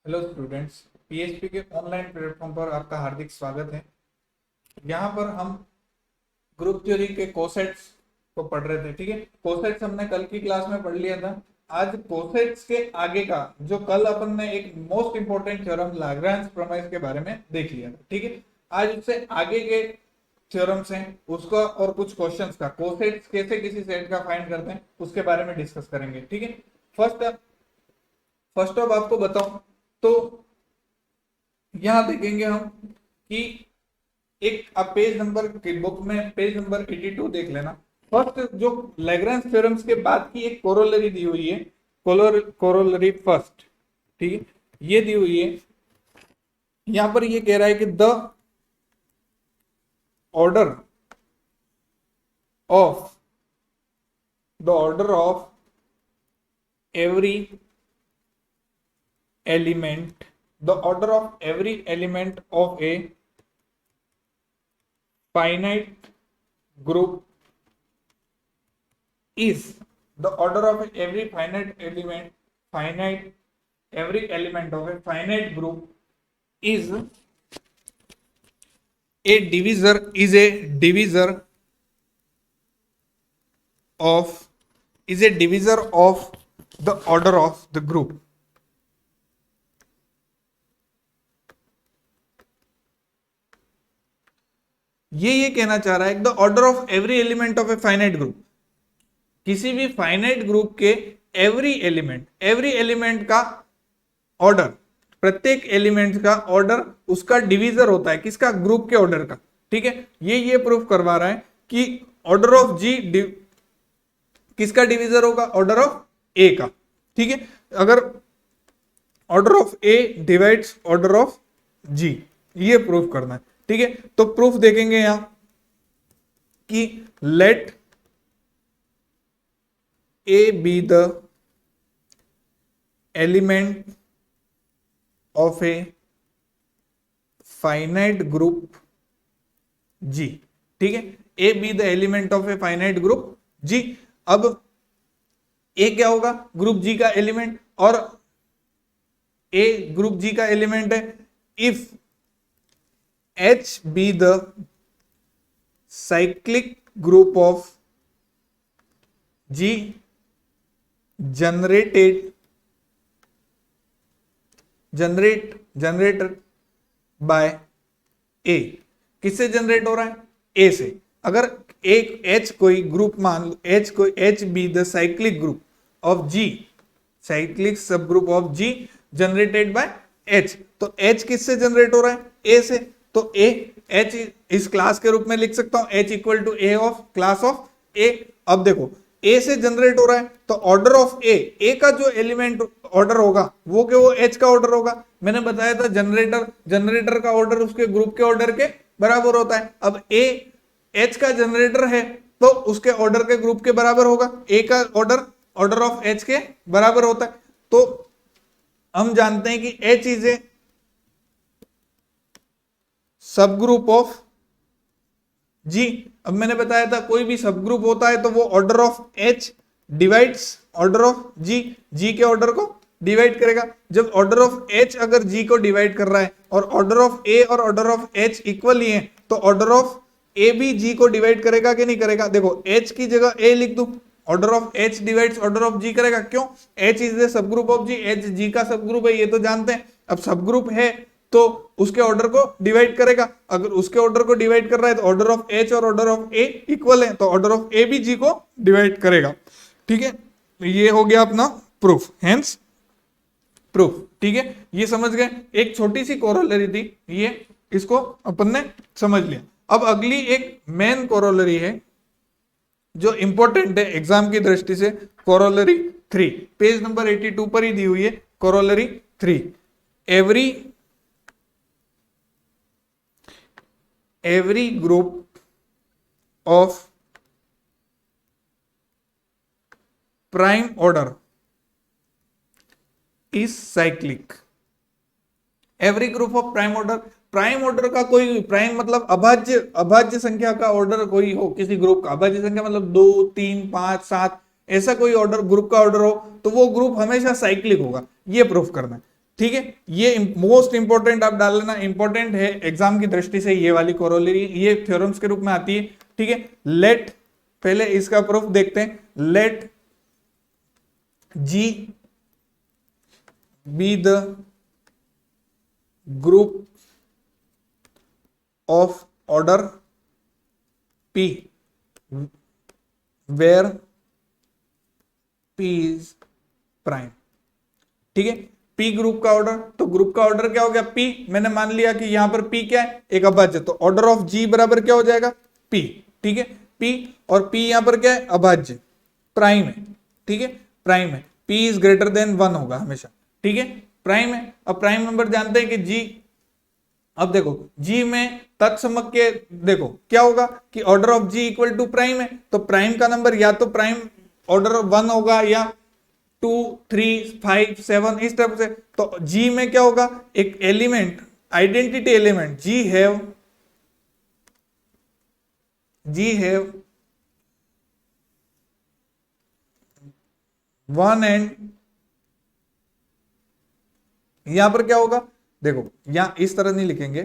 Hello students, PHP के online platform पर आपका हार्दिक स्वागत है। यहाँ पर हम ग्रुप थ्योरी के कोसेट्स को पढ़ रहे थे। ठीक है, कोसेट्स हमने कल की क्लास में पढ़ लिया था। आज कोसेट्स के आगे का जो कल अपन ने एक मोस्ट इंपोर्टेंट थ्योरम लाग्रांज प्रमेय के बारे में देख लिया था। ठीक है, आज उससे आगे के थ्योरम्स हैं उसका और कुछ क्वेश्चंस का कोसेट्स कैसे किसी सेट का फाइंड करते हैं उसके बारे में डिस्कस करेंगे। ठीक है, फर्स्ट फर्स्ट ऑफ आपको बताऊं तो यहां देखेंगे हम कि एक आप पेज नंबर की बुक में पेज नंबर 82 देख लेना। फर्स्ट जो लैग्रेंज थ्योरम्स के बाद की एक कोरोलरी दी हुई है, कोरोलरी फर्स्ट। ठीक है, ये दी हुई है। यहां पर ये कह रहा है कि order of the order of every element the order of every element of a finite group is the order of every every element of a finite group is a divisor of the order of the group। ये कहना चाह रहा है the order of every element of a finite group, किसी भी finite group के every element का order, प्रत्येक एलिमेंट का ऑर्डर उसका डिवीजर होता है किसका, ग्रुप के ऑर्डर का। ठीक है, ये प्रूफ करवा रहा है कि ऑर्डर ऑफ जी किसका डिवीजर होगा, ऑर्डर ऑफ ए का। ठीक है, अगर order of A divides order of G, ये प्रूफ करना है। ठीक है, तो प्रूफ देखेंगे यहां कि let A be the element of a finite group G. ठीक है, A be the element of a finite group G. अब ए क्या होगा, ग्रुप जी का एलिमेंट, और ए ग्रुप जी का एलिमेंट है। If H be the cyclic group of G generated by A, किससे जनरेट हो रहा है, A से। अगर एक H कोई ग्रुप मान लो, H be the cyclic group of G, cyclic subgroup of G generated by H, तो H किससे जनरेट हो रहा है, A से। तो ए एच इस क्लास के रूप में लिख सकता हूं, H equal to A of class of A. अब देखो ए से जनरेट हो रहा है तो ऑर्डर ऑफ ए का जो एलिमेंट ऑर्डर होगा वो क्या, वो एच का ऑर्डर होगा। मैंने बताया था जनरेटर का ऑर्डर उसके ग्रुप के ऑर्डर के बराबर होता है। अब ए एच का जनरेटर है तो उसके ऑर्डर के ग्रुप के बराबर होगा, ए का ऑर्डर ऑफ एच के बराबर होता है। तो हम जानते हैं कि एच इज ए सब ग्रुप ऑफ जी। अब मैंने बताया था कोई भी सब ग्रुप होता है तो वो order of H divides order of G, G के ऑर्डर को डिवाइड करेगा। जब ऑर्डर ऑफ एच अगर जी को डिवाइड कर रहा है और ऑर्डर ऑफ ए और ऑर्डर ऑफ एच इक्वल ही है तो ऑर्डर ऑफ ए भी जी को डिवाइड करेगा कि नहीं करेगा। देखो एच की जगह ए लिख दूं, order of H divides order of G करेगा। क्यों, H is the subgroup of G, H G का सब ग्रुप है, ये तो जानते हैं। अब सब ग्रुप है तो उसके ऑर्डर को डिवाइड करेगा। अगर उसके ऑर्डर को डिवाइड कर रहा है तो ऑर्डर ऑफ एच और ऑर्डर ऑफ ए इक्वल है तो ऑर्डर ऑफ ए भी जी को डिवाइड करेगा। ठीक है, ये हो गया अपना प्रूफ, हेंस प्रूफ। ठीक है, ये समझ गए, एक छोटी सी कोरोलरी थी, ये इसको अपन ने समझ लिया। अब अगली एक मेन कोरोलरी है जो इंपॉर्टेंट है एग्जाम की दृष्टि से, कोरोलरी 3, पेज नंबर 82 पर ही दी हुई है। Corollary 3, every group of prime order is cyclic। Every group of prime order का कोई प्राइम मतलब अभाज्य संख्या का ऑर्डर कोई हो, किसी ग्रुप का अभाज्य संख्या मतलब 2 3 5 7 ऐसा कोई ऑर्डर ग्रुप का ऑर्डर हो तो वो ग्रुप हमेशा साइक्लिक होगा, ये प्रूफ करना है। ठीक है, ये मोस्ट इंपॉर्टेंट आप डाल लेना, इंपॉर्टेंट है एग्जाम की दृष्टि से ये वाली कोरोलरी, ये थ्योरम्स के रूप में आती है। ठीक है, लेट, पहले इसका प्रूफ देखते हैं, let G be the group of order P where P is prime. ठीक है, P ग्रुप का ऑर्डर, तो ग्रुप का ऑर्डर क्या हो गया P, मैंने मान लिया कि यहां पर P क्या है, एक अभाज्य, तो ऑर्डर ऑफ G बराबर क्या हो जाएगा P। ठीक है, P और P यहां पर क्या है, अभाज्य, प्राइम है। ठीक है, प्राइम है, P इज ग्रेटर देन 1 होगा हमेशा। ठीक है, प्राइम है। अब प्राइम नंबर जानते हैं कि G, अब देखो G में तत्समक के, देखो क्या होगा कि order of G equal to prime है, तो प्राइम का नंबर या तो प्राइम ऑर्डर 1 होगा या 2, 3, 5, 7 इस तरह से। तो G में क्या होगा, एक element, identity element, G have 1 and, यहां पर क्या होगा, देखो यहां इस तरह नहीं लिखेंगे।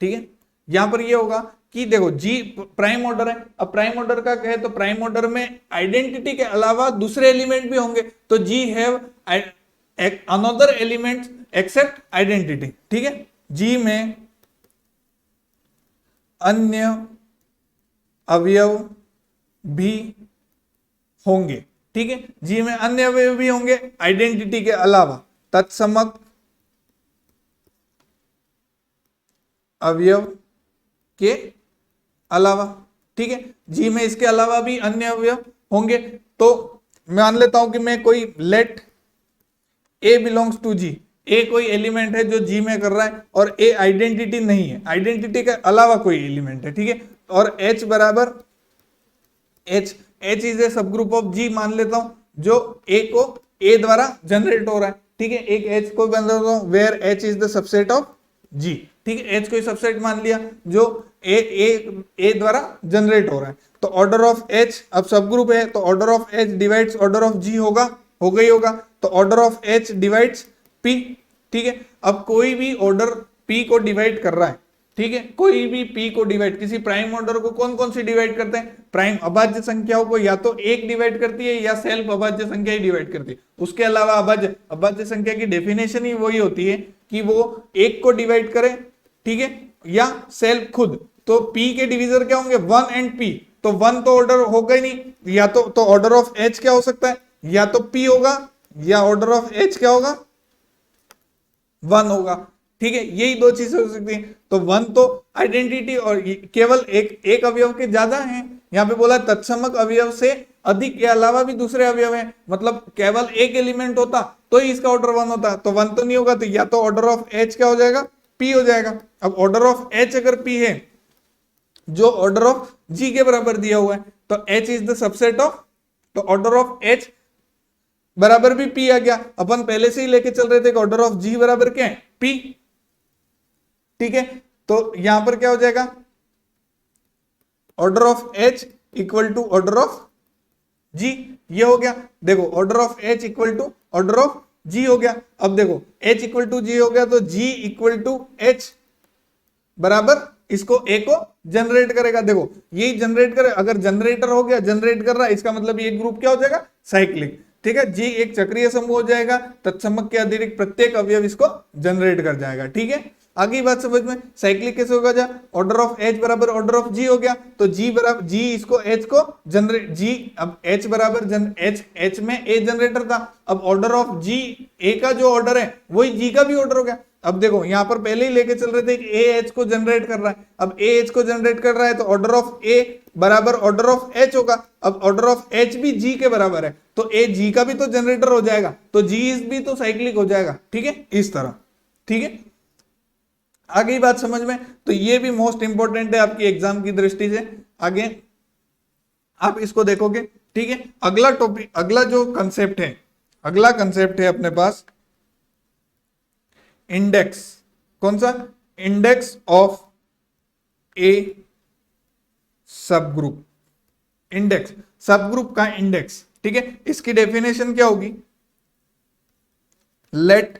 ठीक है, यहां पर ये होगा कि देखो G प्राइम ऑर्डर है, अब प्राइम ऑर्डर का कहे तो प्राइम ऑर्डर में आइडेंटिटी के अलावा दूसरे एलिमेंट भी होंगे, तो G have another element except identity. ठीक है, G में अन्य अवयव भी होंगे। ठीक है, G में अन्य अवयव भी होंगे आइडेंटिटी के अलावा, तत्समक अवयव के अलावा। ठीक है, G में इसके अलावा भी अन्य अवयव होंगे। तो मान लेता हूं कि मैं कोई let A belongs to G, A कोई एलिमेंट है जो G में कर रहा है और A आइडेंटिटी नहीं है, आइडेंटिटी के अलावा कोई एलिमेंट है। ठीक है, और H बराबर H इज ए सब ग्रुप ऑफ G मान लेता हूं, जो A को A द्वारा जनरेट हो रहा है। ठीक है, एक H को बन लेता हूं where H is the subset of G। ठीक है, H को सबसेट मान लिया जो A द्वारा जनरेट हो रहा है। तो ऑर्डर ऑफ H, अब सब ग्रुप है तो order of H divides order of G होगा, हो गई होगा, तो order of H divides P। ठीक है, अब कोई भी ऑर्डर P को डिवाइड कर रहा है, ठीक है, कोई भी P को डिवाइड, किसी प्राइम ऑर्डर को कौन कौन सी डिवाइड करते हैं, प्राइम अभाज्य संख्याओं को या तो एक डिवाइड करती है या सेल्फ अभाज्य संख्या ही डिवाइड करती है। उसके अलावा अभाज्य संख्या की डेफिनेशन ही वही होती है कि वो एक को डिवाइड करे, ठीक है, या सेल्फ खुद। तो P के डिवीजर क्या होंगे, 1 एंड P, तो 1 तो ऑर्डर होगा ही नहीं, या तो ऑर्डर ऑफ H क्या हो सकता है, या तो P होगा या ऑर्डर ऑफ H क्या होगा, 1 होगा। ठीक है, यही दो चीजें हो सकती हैं। तो 1 तो आइडेंटिटी और केवल एक अवयव के ज्यादा हैं, यहाँ पे बोला तत्समक अवयव से अधिक के अलावा भी दूसरे अवयव हैं, मतलब केवल एक एलिमेंट होता तो ही इसका ऑर्डर 1 होता, तो 1 तो नहीं होगा, तो या तो ऑर्डर ऑफ H क्या हो जाएगा, P हो जाएगा। अब ऑर्डर ऑफ H अगर P है जो ऑर्डर ऑफ G के बराबर दिया हुआ है, तो H is the subset of, तो ऑर्डर ऑफ H बराबर भी P आ गया। अपन पहले से ही लेके चल रहे थे कि ऑर्डर ऑफ G बराबर क्या है, P। ठीक है, तो यहां पर क्या हो जाएगा, order of H equal to order of G, ये हो गया। देखो order of H equal to order of G हो गया। अब देखो H इक्वल टू G हो गया, तो G इक्वल टू H बराबर इसको A को जनरेट करेगा। देखो यही जनरेट करे, अगर जनरेटर हो गया, जनरेट कर रहा है, इसका मतलब ये ग्रुप क्या हो जाएगा, साइक्लिक। ठीक है, G एक चक्रीय समूह हो जाएगा, तत्समक के अतिरिक्त प्रत्येक अवयव इसको जनरेट कर जाएगा। ठीक है, आगे बात समझ में, साइक्लिक कैसे होगा, जा ऑर्डर ऑफ H बराबर ऑर्डर ऑफ G हो गया, तो G बराबर G इसको H को जनरेट, G अब H बराबर H में A जनरेटर था, अब ऑर्डर ऑफ G A का जो ऑर्डर है वही G का भी ऑर्डर हो गया। अब देखो यहां पर पहले ही लेके चल रहे थे कि A H को जनरेट कर रहा है, अब A H को जनरेट कर रहा है तो ऑर्डर ऑफ A बराबर ऑर्डर ऑफ H होगा। अब ऑर्डर ऑफ H भी G के बराबर है, तो A G का भी तो जनरेटर हो जाएगा, तो G भी तो साइक्लिक हो जाएगा। ठीक है, इस तरह। ठीक है, आगे बात समझ में, तो ये भी मोस्ट इंपॉर्टेंट है आपकी एग्जाम की दृष्टि से, आगे आप इसको देखोगे। ठीक है, अगला टॉपिक, अगला जो कंसेप्ट है, अगला कंसेप्ट है अपने पास इंडेक्स। कौन सा, इंडेक्स ऑफ ए सब ग्रुप, इंडेक्स सब ग्रुप का इंडेक्स। ठीक है, इसकी डेफिनेशन क्या होगी, late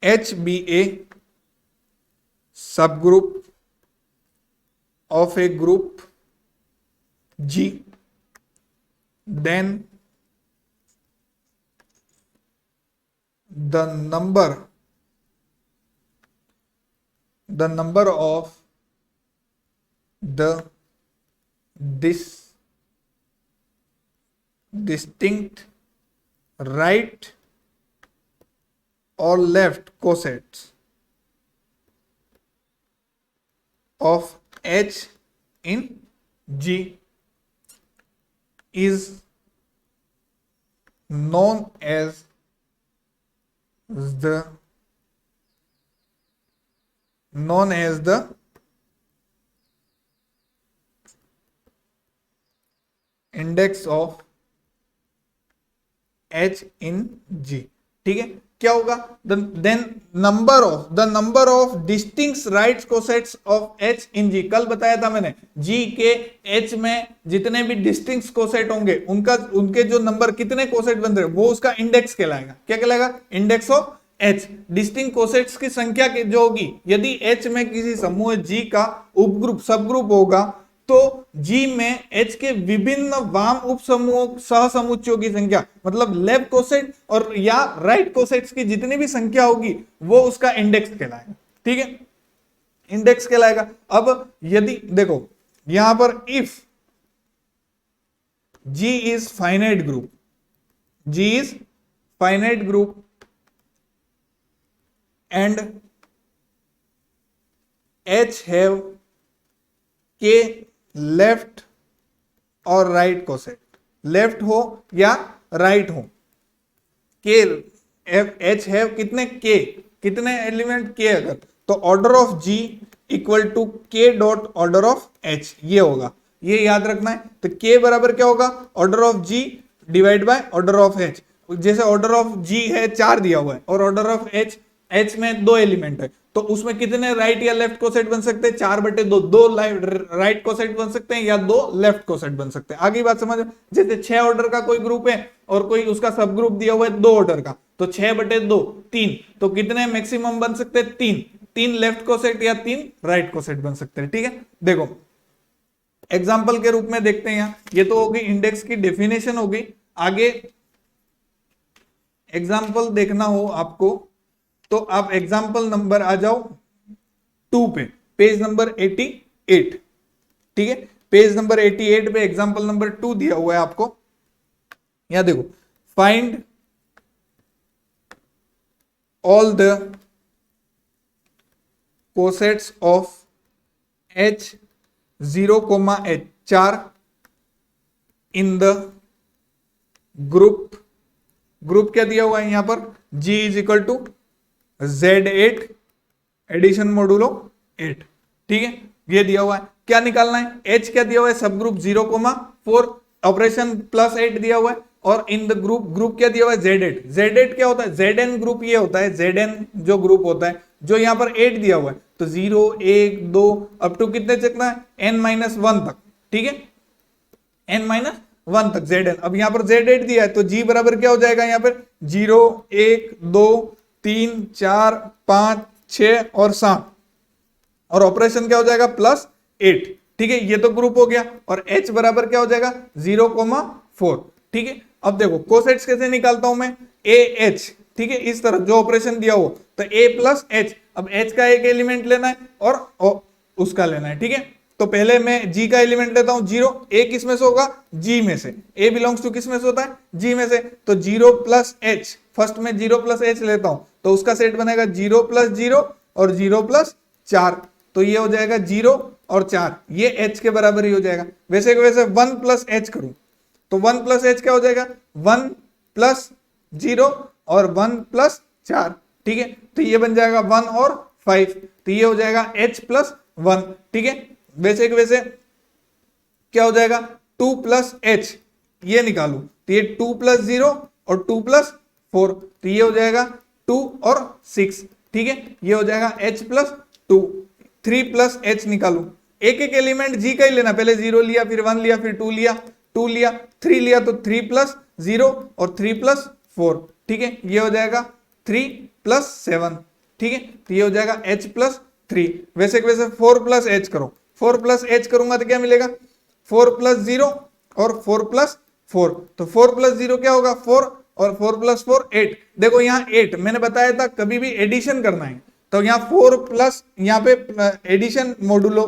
H be a subgroup of a group G, then the number of the distinct right or left cosets of H in G is known as the index of H in G। ठीक है, क्या होगा? Then number of distinct right cosets of H in G। कल बताया था मैंने, G के H में जितने भी डिस्टिंक्ट कोसेट होंगे उनके जो नंबर कितने कोसेट बन रहे वो उसका इंडेक्स कहलाएगा। क्या कहलाएगा? Index of H। Distinct cosets की संख्या जो होगी, यदि H में किसी समूह G का उपग्रुप सबग्रुप होगा तो G में H के विभिन्न वाम उपसमूहों सहसमुच्चयों की संख्या, मतलब लेफ्ट कोसेट और या राइट कोसेट्स की जितनी भी संख्या होगी वो उसका इंडेक्स कहलाएगा। ठीक है, इंडेक्स कहलाएगा। अब यदि देखो यहां पर if G is finite group, G is finite group and H have K left और राइट कोसेट, लेफ्ट हो या राइट हो, के H हैव कितने K, कितने एलिमेंट K, अगर तो order of G equal to K dot order of H, ये होगा, ये याद रखना है। तो K बराबर क्या होगा? Order of G divide by order of H। जैसे ऑर्डर ऑफ G है 4 दिया हुआ है और ऑर्डर ऑफ H में 2 एलिमेंट है, तो उसमें कितने राइट या लेफ्ट कोसेट बन सकते हैं? 4/2, 2 राइट कोसेट बन सकते हैं या 2 लेफ्ट कोसेट बन सकते हैं। आगे बात समझ। जैसे 6 ऑर्डर का कोई ग्रुप है और कोई उसका सब ग्रुप दिया हुआ है 2 ऑर्डर का, तो 6/2 3, तो कितने मैक्सिमम बन सकते हैं? 3 लेफ्ट कोसेट या 3 राइट कोसेट बन सकते हैं। ठीक है, देखो एग्जाम्पल के रूप में देखते हैं। यहाँ ये तो होगी इंडेक्स की डेफिनेशन होगी। आगे एग्जाम्पल देखना हो आपको तो आप एग्जाम्पल नंबर आ जाओ 2 पे, पेज नंबर 88। ठीक है, पेज नंबर 88 पे एग्जाम्पल नंबर 2 दिया हुआ है आपको। यहां देखो, find all the cosets of H 0, H 4 in the group क्या दिया हुआ है यहां पर? G is equal to Z8 addition modulo 8। ठीक है, ये दिया हुआ है। क्या निकालना है? H क्या दिया हुआ है? सब ग्रुप 0, 4 ऑपरेशन प्लस 8 दिया हुआ है, और इन द ग्रुप क्या दिया हुआ है? Z8 क्या होता है? Zn ग्रुप ये होता है, Zn जो ग्रुप होता है, जो यहां पर 8 दिया हुआ है, तो 0 1 2 अप टू कितने चकना है? n-1 तक। ठीक है, n-1 तक Zn। अब यहां पर Z8 दिया है तो G बराबर क्या हो जाएगा? यहां पर 0 1 2 3 4 5 6 और 7, और ऑपरेशन क्या हो जाएगा? +8। ठीक है, ये तो ग्रुप हो गया। और H बराबर क्या हो जाएगा? 0, 4। ठीक है, अब देखो कोसेट्स कैसे निकालता हूं मैं? AH। ठीक है, इस तरह जो ऑपरेशन दिया हो तो A + H। अब H का एक एलिमेंट लेना है और उसका लेना है। ठीक है, तो पहले मैं G का एलिमेंट लेता हूं 0। A किस में से होगा? G में से। A बिलोंग्स टू किस में से होता है? G में से। तो 0 + H, फर्स्ट में 0 + H लेता हूं तो उसका सेट बनेगा 0 + 0 और 0 + 4, तो ये हो जाएगा 0 और 4, ये H के बराबर ही हो जाएगा। वैसे 1 + H करूं तो 1 + H क्या हो जाएगा? 1 + 0 और 1 + 4। ठीक है, तो ये बन जाएगा 1 और 5, तो ये हो जाएगा H + 1। ठीक है, वैसे क्या हो जाएगा? 2 + H, ये निकालू तो ये 2 + 0 और 2 + 4, तो ये हो जाएगा 2 और 6। ठीक है, ये हो जाएगा H + 2। 3 + H निकालू, एक एक एलिमेंट G का ही लेना, पहले 0 लिया, फिर 1 लिया, फिर 2 लिया, 3 लिया, तो 3 + 0 और 3 + 4। ठीक है, ये हो जाएगा 3 प्लस 7, ठीक है, तो ये हो जाएगा h प्लस 3। वैसे वैसे 4 प्लस h करो, 4 प्लस h करूंगा तो क्या मिलेगा, 4 प्लस 0 और 4 प्लस 4, तो 4 प्लस 0 क्या होगा 4 और 4 प्लस 4 8। देखो यहाँ 8 मैंने बताया था कभी भी एडिशन करना है तो यहाँ 4 प्लस यहाँ पे एडिशन मॉडुलो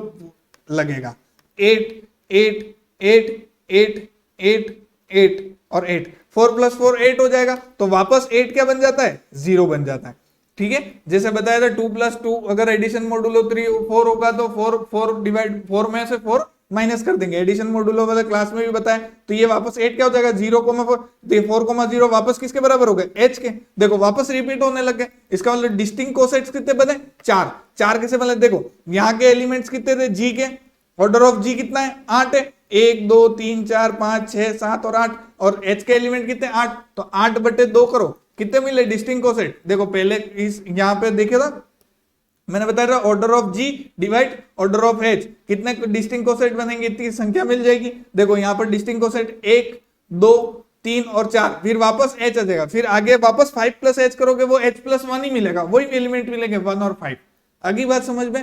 लगेगा, 8 8 8 8 8 8 और 8, 4 प्लस 4 8 हो जाएगा, तो वापस 8 क्या बन जाता है 0 बन जाता है, ठीक है। जैसे बताया था 2 प्लस 2 अगर एडिशन मॉडुलो 4 होगा तो 4 डिवाइड 4 में से 4 माइनस कर देंगे, एडिशन मॉडुलो वाले क्लास में भी बताया। तो ये वापस 8 क्या हो जाएगा 0,4, तो 4,0 वापस किसके बराबर हो गए h के, देखो वापस रिपीट होने लग गए। इसका मतलब डिस्टिंक्ट कोसेट्स कितने बने 4, 4 कैसे बने, देखो यहाँ के एलिमेंट्स कितने थे g के, ऑर्डर ऑफ g कितना है 8 है, 1 2 3 4 5 6 7 और 8, और h के एलिमेंट कितने 8, तो 8/2 करो कितने मिले डिस्टिंक्ट कोसेट। देखो पहले इस यहाँ पे देखे था मैंने बताया था order of g divide order of h, कितने डिस्टिंक्ट कोसेट बनेंगे इतनी संख्या मिल जाएगी। देखो यहाँ पर डिस्टिंक्ट कोसेट 1 2 3 और 4, फिर वापस h आ जाएगा, फिर आगे वापस 5 प्लस h करोगे वो h प्लस 1 ही मिलेगा, वही एलिमेंट मिलेंगे 1 और 5। अगली बात समझ में,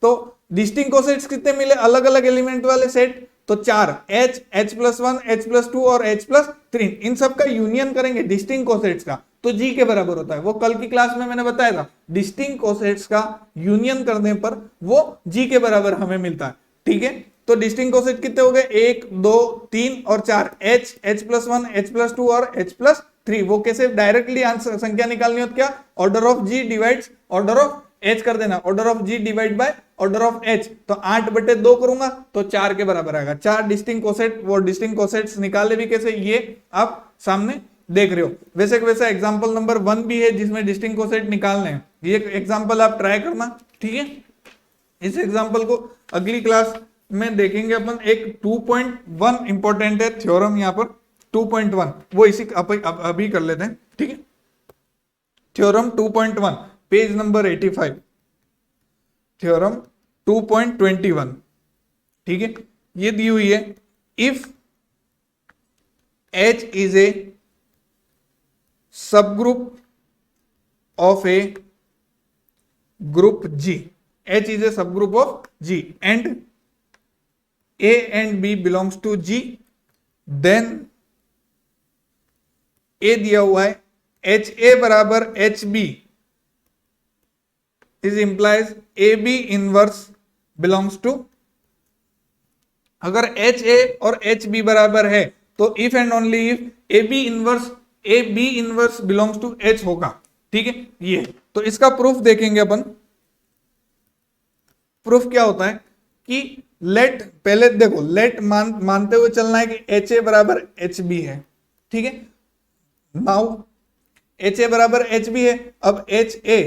तो डिस्टिंक्ट कोसेट्स कितने मिले अलग अलग एलिमेंट वाले सेट, तो 4 h h plus 1 h plus 2 और h प्लस 3, इन सब का यूनियन करेंगे डिस्टिंक्ट कोसेट्स का तो g के बराबर होता है। वो कल की क्लास में मैंने बताया था डिस्टिंक्ट कोसेट्स का यूनियन करने पर वो g के बराबर हमें मिलता है, ठीक है। तो डिस्टिंक्ट कोसेट कितने हो गए 1 2 3 और 4, h h plus 1 h plus 2 और h प्लस 3। वो कैसे डायरेक्टली आंसर संख्या निकालनी हो तो क्या order of g divides order of h कर देना, order of g divide by order of h, तो 8/2 करूंगा तो 4 के बराबर आएगा। 4 डिस्टिंक्ट कोसेट, वो डिस्टिंक्ट कोसेट्स निकाले भी कैसे ये आप सामने देख रहे हो। वैसे वैसे एग्जांपल नंबर 1 भी है जिसमें डिस्टिंक्ट कोसेट निकालने हैं, ये एग्जांपल आप ट्राई करना, ठीक है। इस एग्जांपल को अगली क्लास में देखेंगे अपन। एक 2.1 इंपॉर्टेंट है थ्योरम यहाँ पर 2.1, वो इसी अभी कर लेते हैं, ठीक है। थ्योरम 2.1 पेज नंबर 85, थ्योरम 2.21, ठीक है। ये दी हुई है if H is a subgroup of A group G, H is a subgroup of G and A and B belongs to G, then A दिया हुआ है HA बराबर HB is implies AB inverse belongs to, अगर HA और HB बराबर है तो if and only if AB inverse belongs to H होगा, ठीक है। ये तो इसका प्रूफ देखेंगे अपन। प्रूफ क्या होता है कि लेट, पहले देखो लेट मानते हुए चलना है कि HA बराबर HB है, ठीक है। नाउ HA बराबर HB है, अब HA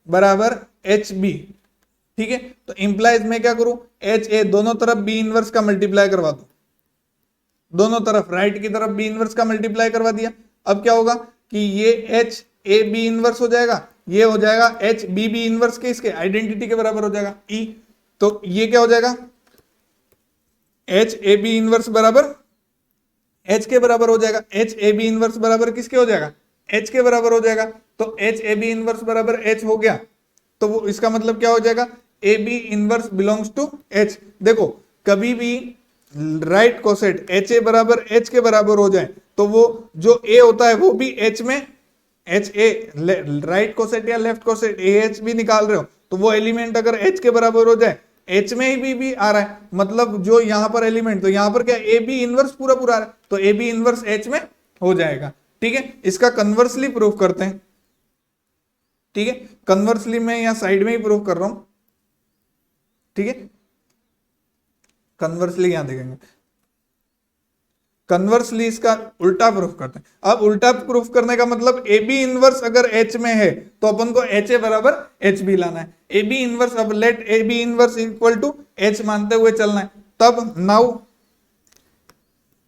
बराबर HB, ठीक है। तो इंप्लाइज मैं क्या करूं HA दोनों तरफ B इनवर्स का मल्टीप्लाई करवा दो, दोनों तरफ राइट की तरफ B इनवर्स का मल्टीप्लाई करवा दिया। अब क्या होगा कि ये H A B इनवर्स हो जाएगा, ये हो जाएगा H B B इनवर्स के इसके आइडेंटिटी के बराबर हो जाएगा E, तो ये क्या हो जाएगा H A B इनवर्स बराबर H के बराबर हो जाएगा, H A B इनवर्स बराबर किसके हो जाएगा H के बराबर हो जाएगा। तो H A B इनवर्स बराबर H हो गया, तो वो इसका मतलब क्या हो जाएगा A B inverse belongs to H। देखो कभी भी राइट कोसेट HA बराबर H के बराबर हो जाए तो वो जो A होता है वो भी H में HA राइट कोसेट या लेफ्ट कोसेट AH भी निकाल रहे हो तो वो एलिमेंट अगर H के बराबर हो जाए H में ही भी आ रहा है, मतलब जो यहाँ पर एलिमेंट, तो यहाँ पर क्या AB इनवर्स पूरा पूरा आ रहा है तो AB इनवर्स H में हो जाएगा, ठीक है। इसका कन्वर्सली प्रूफ करते हैं, ठीक है। कन्वर्सली मैं यहाँ साइड में ही प्रूफ कर रहा हूं, ठीक है। कन्वर्सली यहां देखेंगे, कन्वर्सली इसका उल्टा प्रूफ करते हैं। अब उल्टा प्रूफ करने का मतलब AB इनवर्स अगर H में है तो अपन को HA बराबर HB लाना है। AB इनवर्स, अब let AB inverse equal to H मानते हुए चलना है, तब now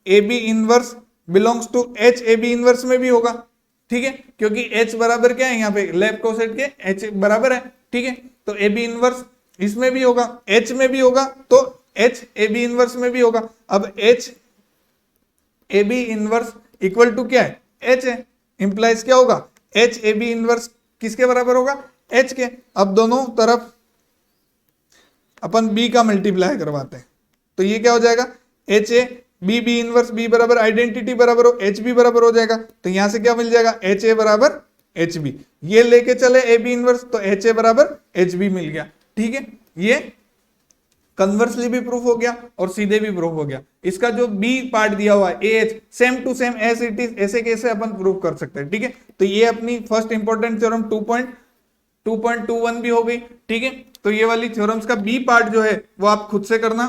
AB inverse belongs to H AB inverse में भी होगा, ठीक है, क्योंकि H बराबर क्या है यहाँ पे लेफ्ट कोसेट के H बराबर है, ठीक है। तो AB इनवर्स इसमें भी होगा, H में भी होगा तो H AB इनवर्स में भी होगा। अब H AB inverse equal to क्या है H है, इंप्लाइज क्या होगा एच ए बी इनवर्स किसके बराबर होगा, एच के। अब दोनों तरफ अपन बी का मल्टीप्लाई करवाते हैं, तो ये क्या हो जाएगा, H A B B inverse B बराबर आइडेंटिटी बराबर हो एच बी बराबर हो जाएगा। तो यहां से क्या मिल जाएगा, एच ए बराबर एच बी, ये लेके चले ए बी इनवर्स तो एच ए बराबर एच बी मिल गया। ठीक है, ये कन्वर्सली भी प्रूफ हो गया और सीधे भी प्रूफ हो गया। इसका जो बी पार्ट दिया हुआ है H same to same as it is, ऐसे कैसे अपन प्रूफ कर सकते हैं। ठीक है, तो ये अपनी फर्स्ट इंपॉर्टेंट थ्योरम 2.21 भी हो गई। ठीक है, तो ये वाली थ्योरम्स का बी पार्ट जो है वो आप खुद से करना।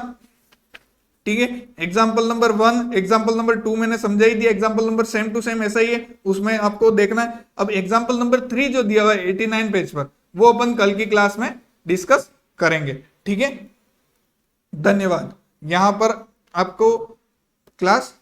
ठीक है, एग्जाम्पल नंबर 1 एग्जाम्पल नंबर 2 मैंने समझा ही दिया, example number same to same ऐसा ही है, उसमें आपको देखना है। अब एग्जाम्पल नंबर 3 जो दिया हुआ है 89 पेज पर, वो अपन कल की क्लास में डिस्कस करेंगे। ठीक है, धन्यवाद। यहां पर आपको क्लास